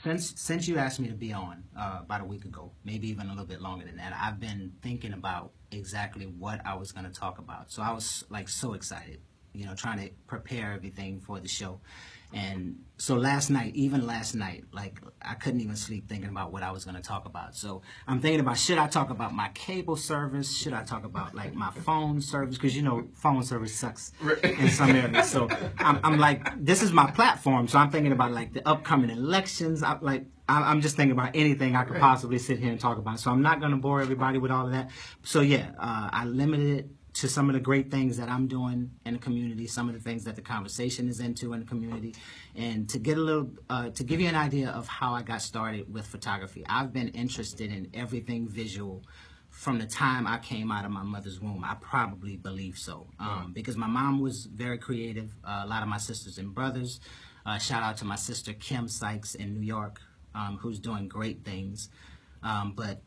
since you asked me to be on about a week ago, maybe even a little bit longer than that, I've been thinking about exactly what I was going to talk about. So I was like so excited, you know, trying to prepare everything for the show. And so even last night, like I couldn't even sleep thinking about what I was going to talk about. So I'm thinking about, should I talk about my cable service? Should I talk about like my phone service? Because you know, phone service sucks in some areas. So I'm like, this is my platform. So I'm thinking about like the upcoming elections. I'm just thinking about anything I could possibly sit here and talk about. So I'm not going to bore everybody with all of that. So yeah, I limited it to some of the great things that I'm doing in the community, some of the things that the conversation is into in the community, and to get a little, to give you an idea of how I got started with photography. I've been interested in everything visual from the time I came out of my mother's womb. I probably believe so, because my mom was very creative. A lot of my sisters and brothers. Shout out to my sister Kim SYKES in New York, who's doing great things. But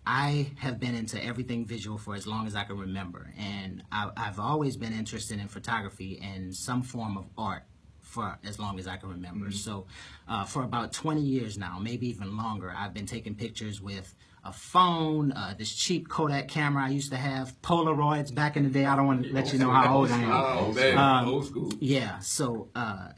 I have been into everything visual for as long as I can remember, and I've always been interested in photography and some form of art for as long as I can remember. So for about 20 years now, maybe even longer, I've been taking pictures with a phone, this cheap Kodak camera I used to have, Polaroids back in the day. I don't want to let you know how old I am. Old school. Yeah, so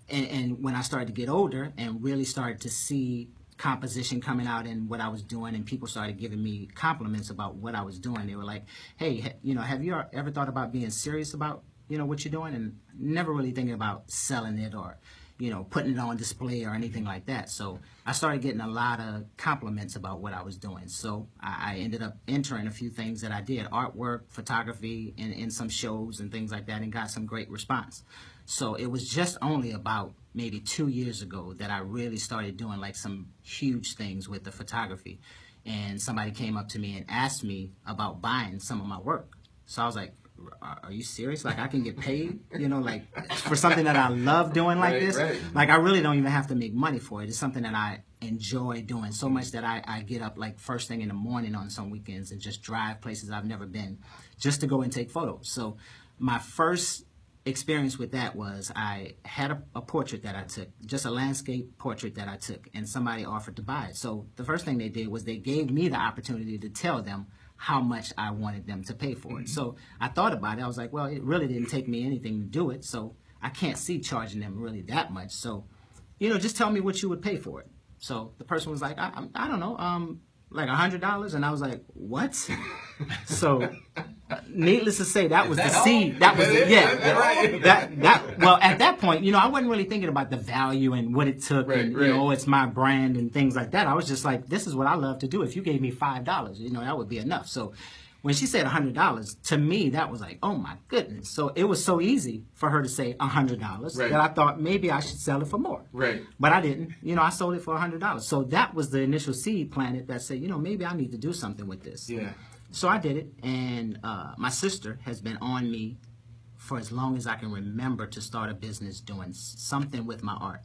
and when I started to get older and really started to see composition coming out in what I was doing, and people started giving me compliments about what I was doing. They were like, hey, you know, have you ever thought about being serious about, you know, what you're doing? And never really thinking about selling it or, you know, putting it on display or anything like that. So I started getting a lot of compliments about what I was doing. So I ended up entering a few things that I did, artwork, photography, in some shows and things like that, and got some great response. So it was just only about maybe 2 years ago that I really started doing like some huge things with the photography. And somebody came up to me and asked me about buying some of my work. So I was like, are you serious? Like I can get paid, you know, like for something that I love doing like this? Right. Like I really don't even have to make money for it. It's something that I enjoy doing so much that I get up like first thing in the morning on some weekends and just drive places I've never been just to go and take photos. So my first experience with that was I had a portrait that I took, just a landscape portrait that I took, and somebody offered to buy it. So the first thing they did was they gave me the opportunity to tell them how much I wanted them to pay for it. So I thought about it. I was like, well, it really didn't take me anything to do it, so I can't see charging them really that much. So, you know, just tell me what you would pay for it. So the person was like, I don't know, like $100, and I was like, what? So needless to say, that was the seed. That was well, at that point, you know, I wasn't really thinking about the value and what it took, and you know, it's my brand and things like that. I was just like, this is what I love to do. If you gave me $5, you know, that would be enough. So when she said $100, to me, that was like, oh my goodness. So it was so easy for her to say $100 that I thought maybe I should sell it for more. But I didn't. You know, I sold it for $100. So that was the initial seed planted that said, you know, maybe I need to do something with this. So I did it, and my sister has been on me for as long as I can remember to start a business doing something with my art.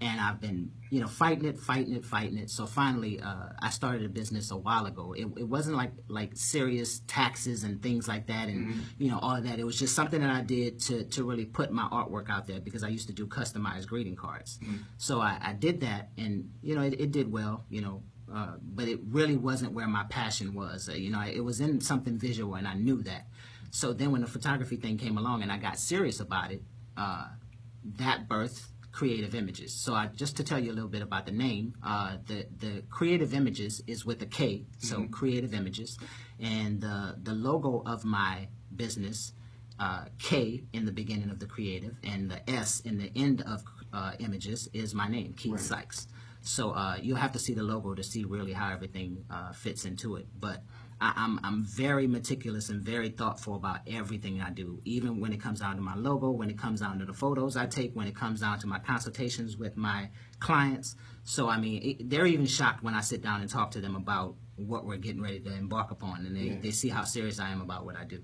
And I've been, you know, fighting it. So finally, I started a business a while ago. It wasn't like serious taxes and things like that, and you know, all of that. It was just something that I did to really put my artwork out there, because I used to do customized greeting cards. So I did that, and you know, it did well, you know. But it really wasn't where my passion was. You know, it was in something visual, and I knew that. So then when the photography thing came along and I got serious about it, that birthed Creative Images. So just to tell you a little bit about the name, the Creative Images is with a K, so Creative Images. And the logo of my business, K in the beginning of the creative, and the S in the end of images is my name, Keith SYKES. So you'll have to see the logo to see really how everything fits into it. But I'm very meticulous and very thoughtful about everything I do, even when it comes down to my logo, when it comes down to the photos I take, when it comes down to my consultations with my clients. So, I mean, they're even shocked when I sit down and talk to them about what we're getting ready to embark upon, and they see how serious I am about what I do.